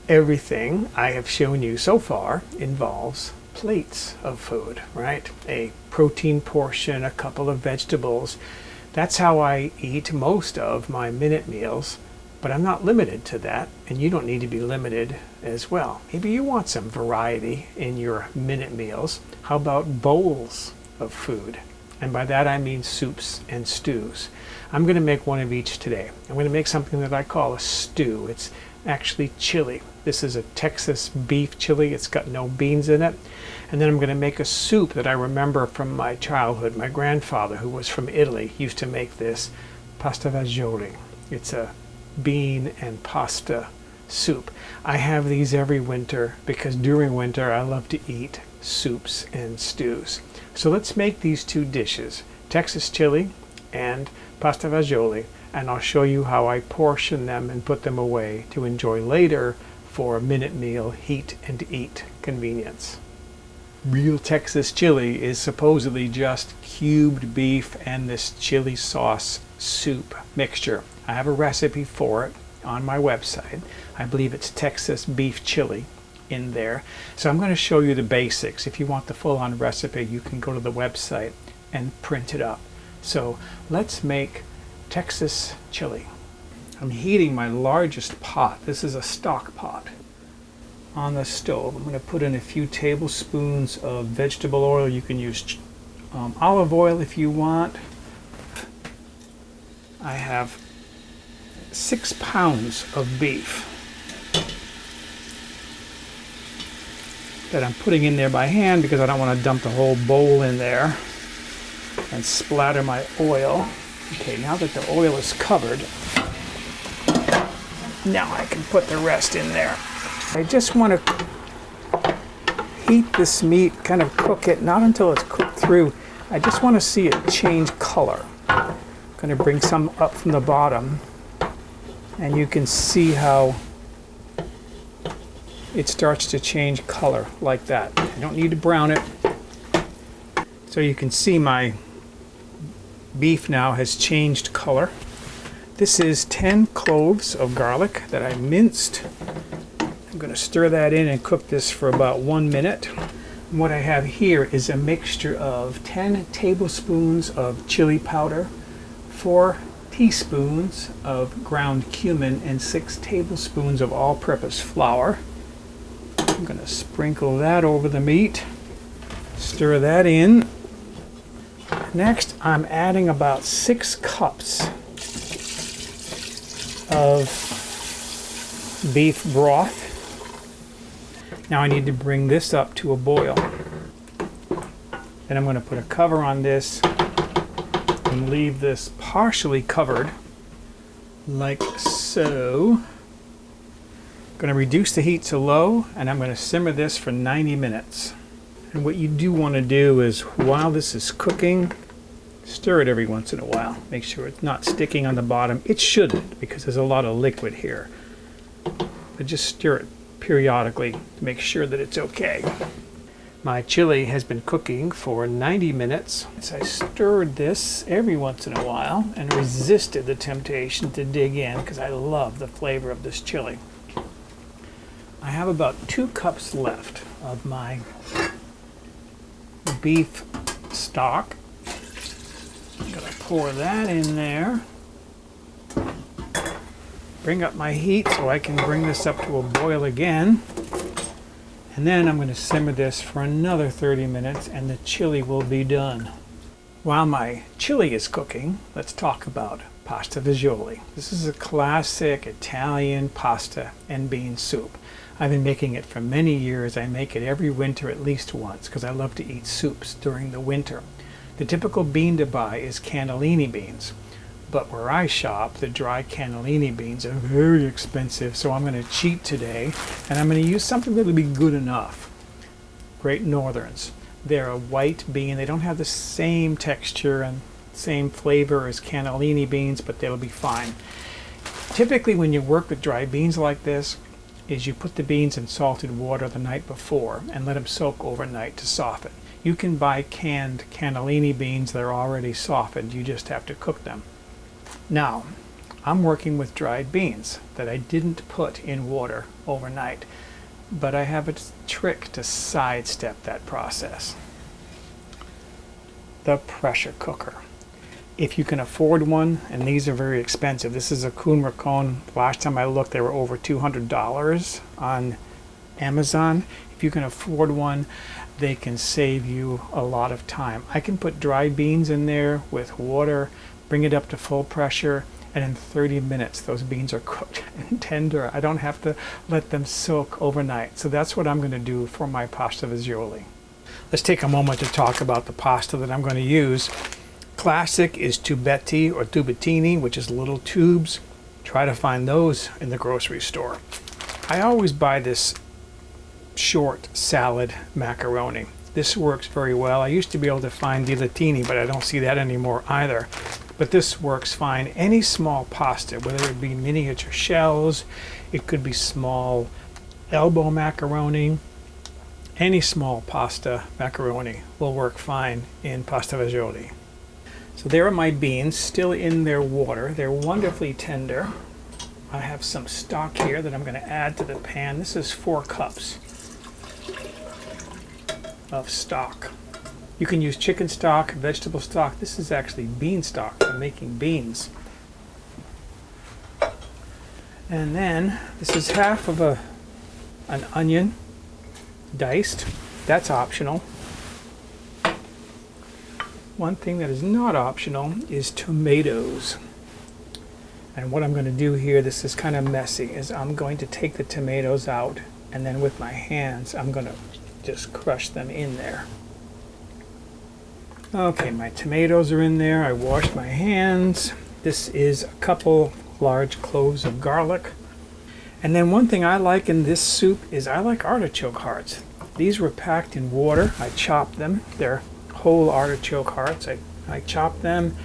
everything I have shown you so far involves plates of food, right? A protein portion, a couple of vegetables. That's how I eat most of my minute meals, but I'm not limited to that, and you don't need to be limited as well. Maybe you want some variety in your minute meals. How about bowls of food? And by that I mean soups and stews. I'm going to make one of each today. I'm going to make something that I call a stew. It's actually chili. This is a Texas beef chili. It's got no beans in it. And then I'm going to make a soup that I remember from my childhood. My grandfather, who was from Italy, used to make this pasta fagioli. It's a bean and pasta soup. I have these every winter because during winter I love to eat soups and stews. So let's make these two dishes, Texas chili and pasta fagioli, and I'll show you how I portion them and put them away to enjoy later for a minute meal heat and eat convenience. Real Texas chili is supposedly just cubed beef and this chili sauce soup mixture. I have a recipe for it on my website. I believe it's Texas beef chili in there. So I'm going to show you the basics. If you want the full-on recipe, you can go to the website and print it up. So let's make Texas chili. I'm heating my largest pot. This is a stock pot on the stove. I'm going to put in a few tablespoons of vegetable oil. You can use olive oil if you want. I have 6 pounds of beef that I'm putting in there by hand because I don't want to dump the whole bowl in there and splatter my oil. Okay, now that the oil is covered, now I can put the rest in there. I just want to heat this meat, kind of cook it, not until it's cooked through. I just want to see it change color. I'm going to bring some up from the bottom, and you can see how it starts to change color like that. I don't need to brown it. So you can see my beef now has changed color. This is 10 cloves of garlic that I minced. I'm going to stir that in and cook this for about 1 minute. And what I have here is a mixture of 10 tablespoons of chili powder, 4 teaspoons of ground cumin, and 6 tablespoons of all-purpose flour. I'm going to sprinkle that over the meat, stir that in. Next, I'm adding about 6 cups of beef broth. Now I need to bring this up to a boil. Then I'm going to put a cover on this and leave this partially covered like so. I'm going to reduce the heat to low, and I'm going to simmer this for 90 minutes. And what you do want to do is, while this is cooking, stir it every once in a while. Make sure it's not sticking on the bottom. It shouldn't, because there's a lot of liquid here. But just stir it periodically to make sure that it's okay. My chili has been cooking for 90 minutes. So I stirred this every once in a while and resisted the temptation to dig in because I love the flavor of this chili. I have about 2 cups left of my beef stock. I'm going to pour that in there. Bring up my heat so I can bring this up to a boil again. And then I'm going to simmer this for another 30 minutes and the chili will be done. While my chili is cooking, let's talk about pasta fagioli. This is a classic Italian pasta and bean soup. I've been making it for many years. I make it every winter at least once because I love to eat soups during the winter. The typical bean to buy is cannellini beans. But where I shop, the dry cannellini beans are very expensive, so I'm going to cheat today, and I'm going to use something that will be good enough. Great Northerns. They're a white bean. They don't have the same texture and same flavor as cannellini beans, but they'll be fine. Typically, when you work with dry beans like this, is you put the beans in salted water the night before and let them soak overnight to soften. You can buy canned cannellini beans that are already softened. You just have to cook them. Now, I'm working with dried beans that I didn't put in water overnight, but I have a trick to sidestep that process. The pressure cooker. If you can afford one, and these are very expensive. This is a Kuhn Racon. Last time I looked, they were over $200 on Amazon. If you can afford one, they can save you a lot of time. I can put dried beans in there with water, bring it up to full pressure, and in 30 minutes those beans are cooked and tender. I don't have to let them soak overnight. So that's what I'm going to do for my pasta fagioli. Let's take a moment to talk about the pasta that I'm going to use. Classic is tubetti or tubettini, which is little tubes. Try to find those in the grocery store. I always buy this short salad macaroni. This works very well. I used to be able to find dilatini, but I don't see that anymore either. But this works fine. Any small pasta, whether it be miniature shells, it could be small elbow macaroni, any small pasta macaroni will work fine in pasta fagioli. So there are my beans still in their water. They're wonderfully tender. I have some stock here that I'm going to add to the pan. This is 4 cups of stock. You can use chicken stock, vegetable stock. This is actually bean stock. I'm making beans. And then this is half of an onion diced. That's optional. One thing that is not optional is tomatoes. And what I'm going to do here, this is kind of messy, is I'm going to take the tomatoes out, and then with my hands I'm going to just crush them in there. Okay, my tomatoes are in there. I washed my hands. This is a couple large cloves of garlic. And then one thing I like in this soup is I like artichoke hearts. These were packed in water. I chopped them. They're whole artichoke hearts. I chopped them.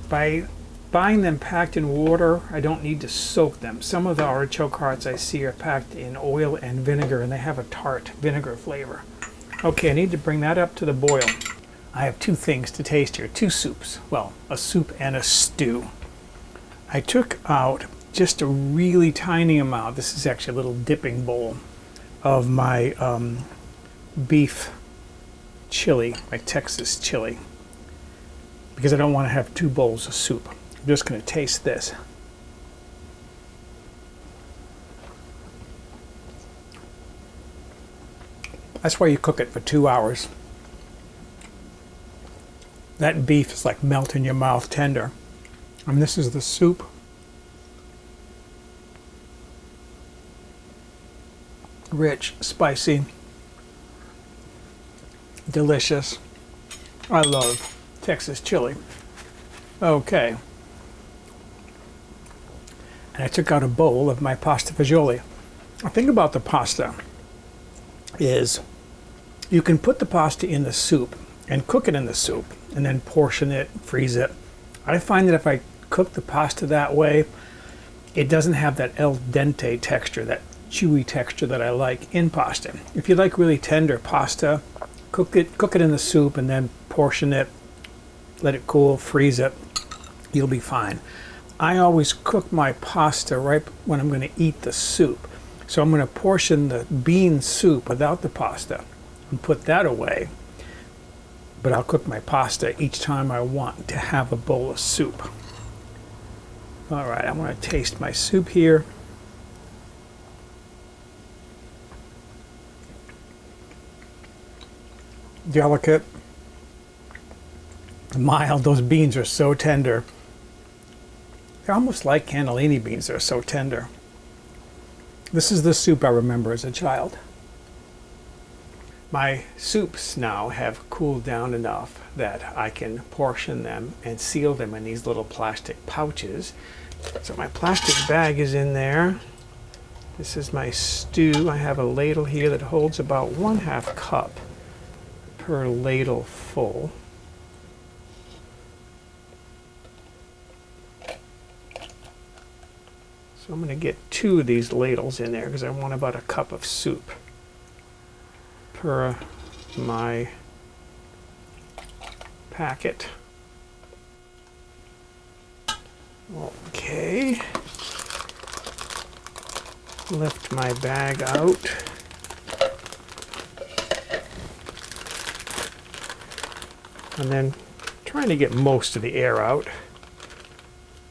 By buying them packed in water, I don't need to soak them. Some of the artichoke hearts I see are packed in oil and vinegar, and they have a tart vinegar flavor. Okay, I need to bring that up to the boil. I have 2 things to taste here, 2 soups. Well, a soup and a stew. I took out just a really tiny amount, this is actually a little dipping bowl, of my beef chili, my Texas chili, because I don't want to have 2 bowls of soup. I'm just going to taste this. That's why you cook it for 2 hours. That beef is like melt in your mouth tender. And this is the soup. Rich, spicy, delicious. I love Texas chili. Okay. And I took out a bowl of my pasta fagioli. The thing about the pasta is you can put the pasta in the soup and cook it in the soup and then portion it, freeze it. I find that if I cook the pasta that way, it doesn't have that al dente texture, that chewy texture that I like in pasta. If you like really tender pasta, cook it in the soup and then portion it, let it cool, freeze it, you'll be fine. I always cook my pasta right when I'm going to eat the soup. So I'm going to portion the bean soup without the pasta and put that away. But I'll cook my pasta each time I want to have a bowl of soup. All right, I want to taste my soup here. Delicate, mild. Those beans are so tender. They're almost like cannellini beans. They're so tender. This is the soup I remember as a child. My soups now have cooled down enough that I can portion them and seal them in these little plastic pouches. So my plastic bag is in there. This is my stew. I have a ladle here that holds about 1/2 cup per ladle full. So I'm going to get 2 of these ladles in there because I want about 1 cup of soup per my packet. Okay. Lift my bag out. And then trying to get most of the air out.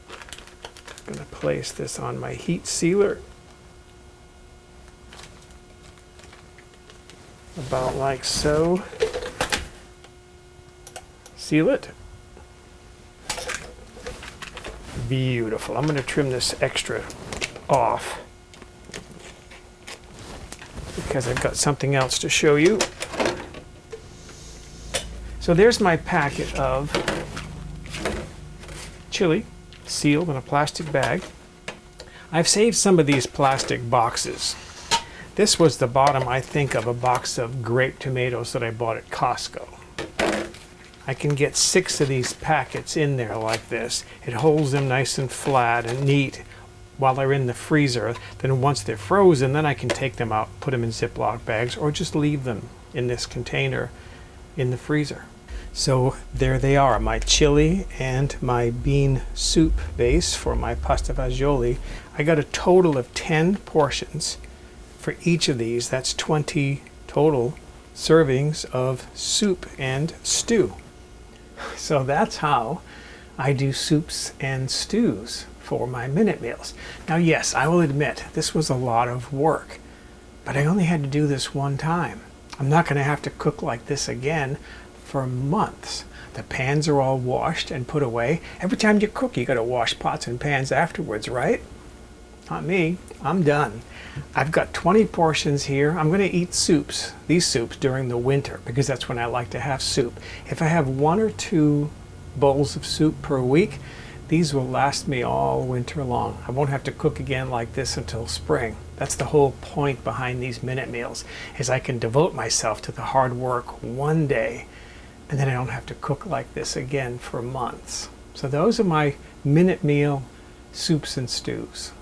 I'm going to place this on my heat sealer. About like so. Seal it. Beautiful. I'm going to trim this extra off because I've got something else to show you. So there's my packet of chili, sealed in a plastic bag. I've saved some of these plastic boxes. This was the bottom, I think, of a box of grape tomatoes that I bought at Costco. I can get 6 of these packets in there like this. It holds them nice and flat and neat while they're in the freezer. Then once they're frozen, then I can take them out, put them in Ziploc bags, or just leave them in this container in the freezer. So there they are, my chili and my bean soup base for my pasta fagioli. I got a total of 10 portions for each of these. That's 20 total servings of soup and stew. So that's how I do soups and stews for my minute meals. Now yes, I will admit this was a lot of work, but I only had to do this one time. I'm not going to have to cook like this again for months. The pans are all washed and put away. Every time you cook, you got to wash pots and pans afterwards, right? Not me. I'm done. I've got 20 portions here. I'm going to eat these soups during the winter because that's when I like to have soup. If I have 1 or 2 bowls of soup per week, these will last me all winter long. I won't have to cook again like this until spring. That's the whole point behind these minute meals, is I can devote myself to the hard work one day, and then I don't have to cook like this again for months. So those are my minute meal soups and stews.